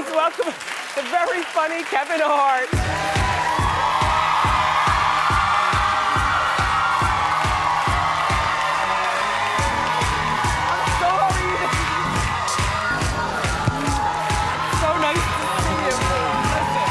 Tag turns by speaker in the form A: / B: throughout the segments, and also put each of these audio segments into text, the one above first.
A: Please welcome the very funny Kevin Hart. I'm sorry. So nice to see you. Listen,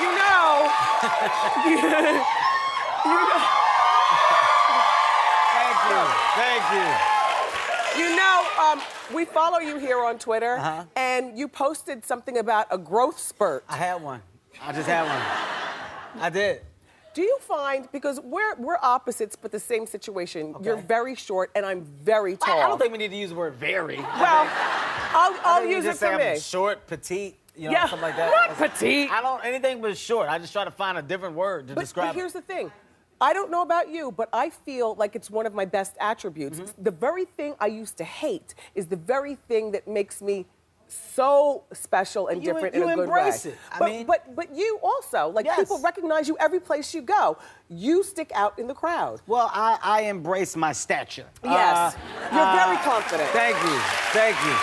A: you know,
B: Thank you.
A: You know, we follow you here on Twitter, and you posted something about a growth spurt.
B: I had one. I just had one. I did.
A: Do you find, because we're opposites but the same situation,
B: Okay.
A: you're very short and I'm very tall.
B: I don't think we need to use the word very.
A: Well, I'll use it for me.
B: I'm short, petite, you know,
A: Yeah,
B: something like that.
A: not petite.
B: I don't, anything but short. I just try to find a different word to describe
A: But here's the thing. I don't know about you, but I feel like it's one of my best attributes. The very thing I used to hate is the very thing that makes me so special and different in a good way.
B: You embrace it.
A: But you also, like,
B: Yes.
A: people recognize you every place you go. You stick out in the crowd.
B: Well, I embrace my stature.
A: Yes, you're very confident.
B: Thank you.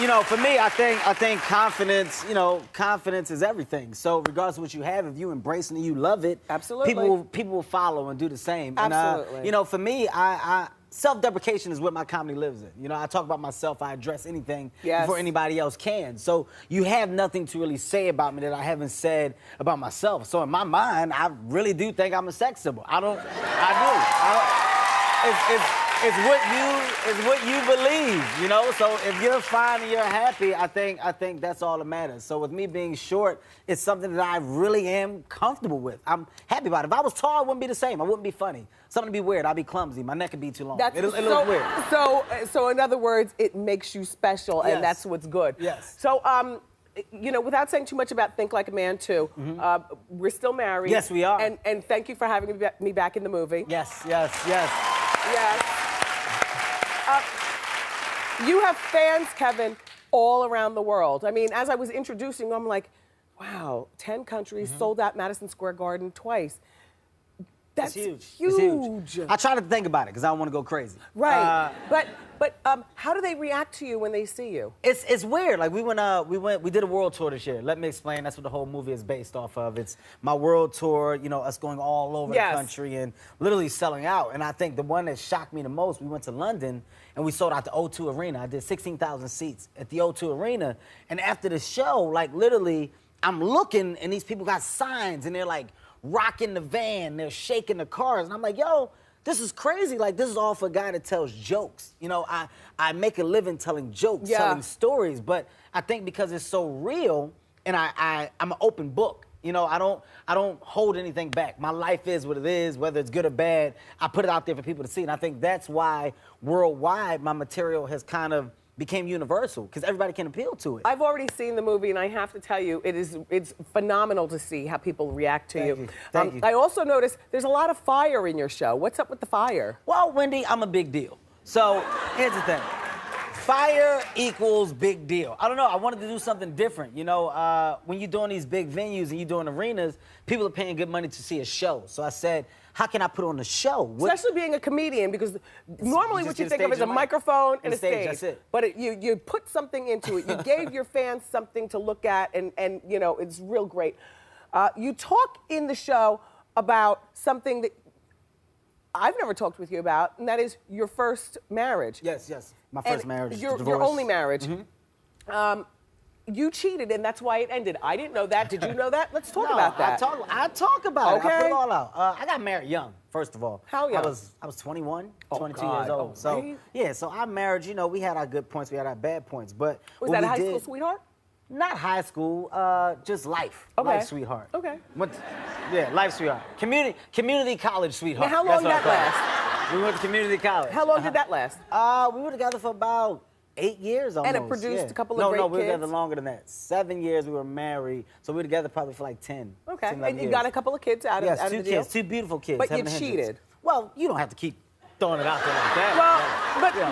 B: You know, for me, I think confidence, you know, confidence is everything. So regardless of what you have, if you embrace it and you love it,
A: Absolutely.
B: people will follow and do the same.
A: Absolutely.
B: And, you know, for me, self-deprecation is what my comedy lives in. You know, I talk about myself, I address anything before anybody else can. So you have nothing to really say about me that I haven't said about myself. So in my mind, I really do think I'm a sex symbol. I do. It's what you believe, you know? So if you're fine and you're happy, I think that's all that matters. So with me being short, it's something that I really am comfortable with. I'm happy about it. If I was tall, it wouldn't be the same. I wouldn't be funny. Something would be weird. I'd be clumsy. My neck would be too long. It'll look weird.
A: So in other words, it makes you special, and that's what's good.
B: Yes.
A: So, you know, without saying too much about Think Like a Man 2, we're still married.
B: Yes, we are.
A: And thank you for having me back in the movie.
B: Yes.
A: You have fans, Kevin, all around the world. I mean, as I was introducing you, I'm like, wow, 10 countries, sold out Madison Square Garden twice. That's huge.
B: It's huge. I try to think about it because I don't want to go crazy.
A: Right. But how do they react to you when they see you?
B: It's weird. Like we did a world tour this year. Let me explain. That's what the whole movie is based off of. It's my world tour, you know, us going all over the country and literally selling out. And I think the one that shocked me the most, we went to London and we sold out the O2 Arena. I did 16,000 seats at the O2 Arena. And after the show, like literally, I'm looking and these people got signs and they're like rocking the van, they're shaking the cars. And I'm like, yo, this is crazy. Like, this is all for a guy that tells jokes. You know, I make a living telling jokes, telling stories, but I think because it's so real and I'm an open book. You know, I don't hold anything back. My life is what it is, whether it's good or bad. I put it out there for people to see. And I think that's why worldwide my material has kind of became universal, because everybody can appeal to it.
A: I've already seen the movie, and I have to tell you, it's phenomenal to see how people react to you.
B: Thank you.
A: I also noticed there's a lot of fire in your show. What's up with the fire?
B: Well, Wendy, I'm a big deal. So here's the thing. Fire equals big deal. I don't know, I wanted to do something different. You know, when you're doing these big venues and you're doing arenas, people are paying good money to see a show. So I said, how can I put on a show?
A: Especially being a comedian, because normally what you think of is a microphone and a stage.
B: That's it.
A: But you put something into it. You gave your fans something to look at, and you know, it's real great. You talk in the show about something that I've never talked with you about, and that is your first marriage.
B: Yes. My first marriage.
A: Your only marriage. You cheated, and that's why it ended. I didn't know that. Did you know that? Let's talk about that.
B: I talk about it.
A: Okay.
B: I put it all out. I got married young, first of all.
A: How young?
B: I was 21,
A: Oh,
B: 22
A: God.
B: years old.
A: Oh,
B: So
A: right?
B: yeah, so our marriage, you know, we had our good points, we had our bad points, but
A: Was that a high school sweetheart?
B: Not high school, just life.
A: Okay.
B: Life sweetheart.
A: Okay.
B: Yeah, life sweetheart. Community college sweetheart.
A: Now, how long did that
B: That's what I
A: last?
B: call it. We went to community college.
A: How long did that last?
B: We were together for about 8 years almost.
A: And it produced a couple of
B: no,
A: great
B: we were
A: kids?
B: together longer than that. 7 years we were married, so we were together probably for like 10.
A: Okay,
B: 10,
A: and you
B: years.
A: got a couple of kids out of
B: Yes,
A: out
B: two
A: of the deal?
B: kids, two beautiful kids.
A: But you
B: Heaven Hendricks.
A: cheated.
B: Well, you don't have to keep throwing it out there like that.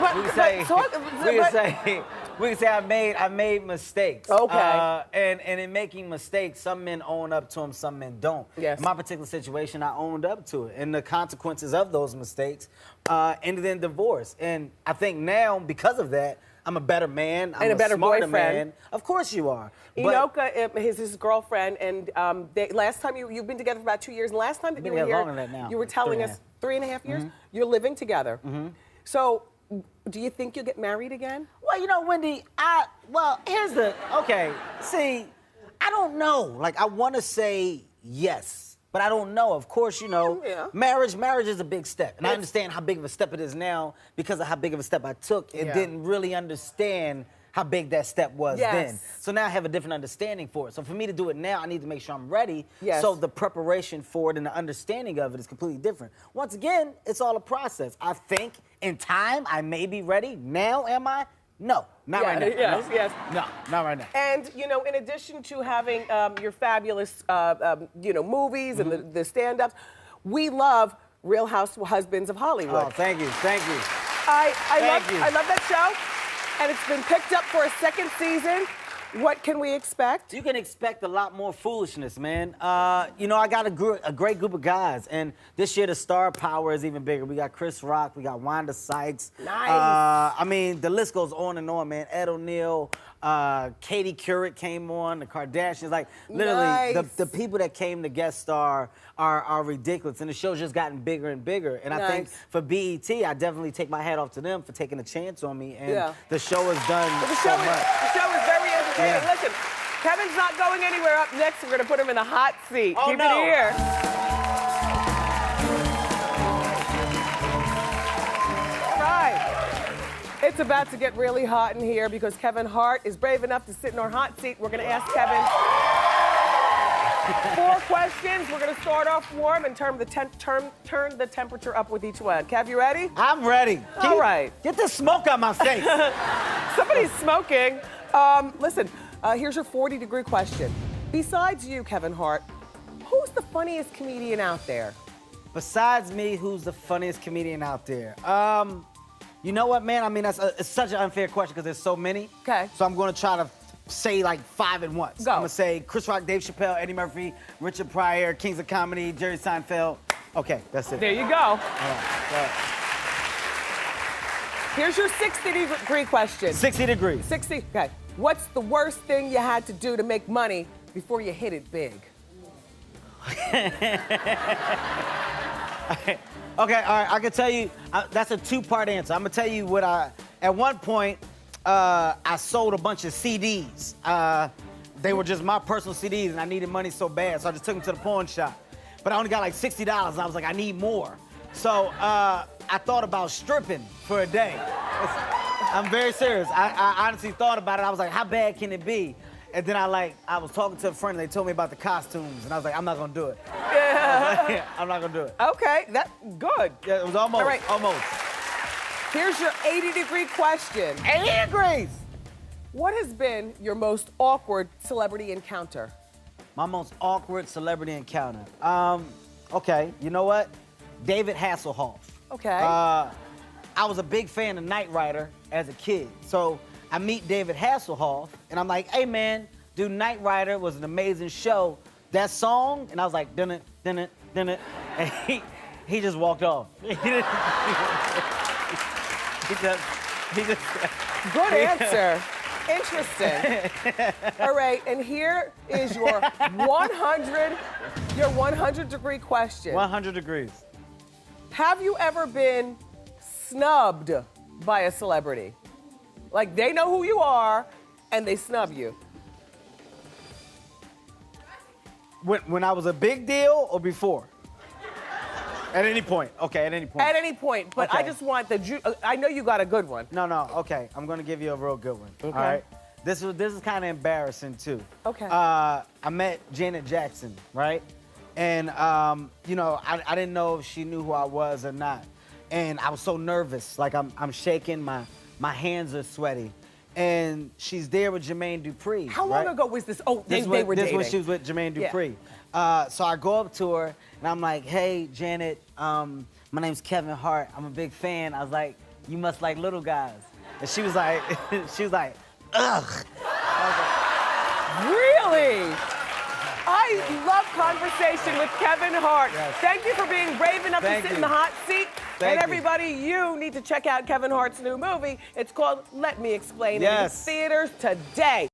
A: Well,
B: we can say, we can say I made mistakes.
A: Okay.
B: And in making mistakes, some men own up to them, some men don't.
A: Yes.
B: In my particular situation, I owned up to it, and the consequences of those mistakes ended in divorce. And I think now, because of that, I'm a better man. I'm
A: a better
B: smarter
A: boyfriend.
B: man. Of course you are.
A: Inoka is his girlfriend, and last time you've been together for about 2 years. And last time that you were here,
B: longer than that now.
A: you were telling us 3.5 years. You're living together. So, do you think you'll get married again?
B: Well, you know, Wendy, see, I don't know. Like, I want to say yes, but I don't know. Of course, you know, marriage is a big step. And I understand how big of a step it is now because of how big of a step I took and didn't really understand how big that step was then. So now I have a different understanding for it. So for me to do it now, I need to make sure I'm ready. So the preparation for it and the understanding of it is completely different. Once again, it's all a process. I think in time I may be ready. Now, am I? No, not right now.
A: Yes.
B: No, not right now.
A: And, you know, in addition to having your fabulous, movies and the stand-ups, we love Real Housewives of Hollywood.
B: Oh, thank you.
A: I love that show. And it's been picked up for a second season. What can we expect?
B: You can expect a lot more foolishness, man. You know, I got a great group of guys, and this year the star power is even bigger. We got Chris Rock, we got Wanda Sykes.
A: Nice.
B: I mean, the list goes on and on, man. Ed O'Neill, Katie Couric came on, the Kardashians. Like, literally, the people that came to guest star are ridiculous, and the show's just gotten bigger and bigger. And I think for BET, I definitely take my hat off to them for taking a chance on me, and the show has done so much.
A: The show is very entertaining. Listen, Kevin's not going anywhere. Up next, we're going to put him in a hot seat. Keep it here. All right. It's about to get really hot in here because Kevin Hart is brave enough to sit in our hot seat. We're going to ask Kevin 4 questions. We're going to start off warm and turn the temperature up with each one. Kev, you ready?
B: I'm ready.
A: All right.
B: Get the smoke out my face.
A: Somebody's smoking. Listen, here's your 40-degree question. Besides you, Kevin Hart, who's the funniest comedian out there?
B: Besides me, who's the funniest comedian out there? You know what, man? I mean, it's such an unfair question because there's so many.
A: Okay.
B: So I'm going to try to say like 5 at once.
A: Go.
B: I'm going to say Chris Rock, Dave Chappelle, Eddie Murphy, Richard Pryor, Kings of Comedy, Jerry Seinfeld. Okay, that's it.
A: There you go.
B: All right.
A: Here's your 60-degree question.
B: 60 degrees.
A: 60, okay. What's the worst thing you had to do to make money before you hit it big?
B: Okay, all right, I can tell you, that's a 2-part answer. I'm gonna tell you what at one point, I sold a bunch of CDs. They were just my personal CDs and I needed money so bad, so I just took them to the pawn shop. But I only got like $60 and I was like, I need more. So I thought about stripping for a day. I'm very serious. I honestly thought about it. I was like, how bad can it be? And then I was talking to a friend and they told me about the costumes and I was like, I'm not gonna do it. I'm not gonna do it.
A: Okay, that's good.
B: Yeah, it was almost,
A: all right.
B: Almost.
A: Here's your 80-degree question.
B: 80 degrees!
A: What has been your most awkward celebrity encounter?
B: My most awkward celebrity encounter. Okay, you know what? David Hasselhoff.
A: Okay.
B: I was a big fan of Knight Rider as a kid. So I meet David Hasselhoff, and I'm like, hey, man, dude, Knight Rider was an amazing show. That song, and I was like, dun it, dun it, dun it. And he just walked off. He just
A: Good answer. Interesting. All right, and here is your 100-degree question.
B: 100 degrees.
A: Have you ever been snubbed by a celebrity? Like they know who you are and they snub you.
B: When I was a big deal or before? At any point. Okay, at any point.
A: At any point, but
B: okay.
A: I just want I know you got a good one.
B: No, okay. I'm gonna give you a real good one.
A: Okay.
B: All right. This is kind of embarrassing too.
A: Okay.
B: I met Janet Jackson, right? And you know, I didn't know if she knew who I was or not. And I was so nervous, like I'm shaking, my hands are sweaty. And she's there with Jermaine Dupri.
A: How long ago was this? Oh, they were dating.
B: This was she was with Jermaine Dupri. Yeah. So I go up to her and I'm like, hey, Janet, my name's Kevin Hart. I'm a big fan. I was like, you must like little guys. And she was like, ugh.
A: Really? I love conversation with Kevin Hart.
B: Yes.
A: Thank you for being brave enough to sit in the hot seat.
B: Thank
A: and everybody, you need to check out Kevin Hart's new movie. It's called Let Me Explain. It.
B: Yes.
A: It's in theaters today.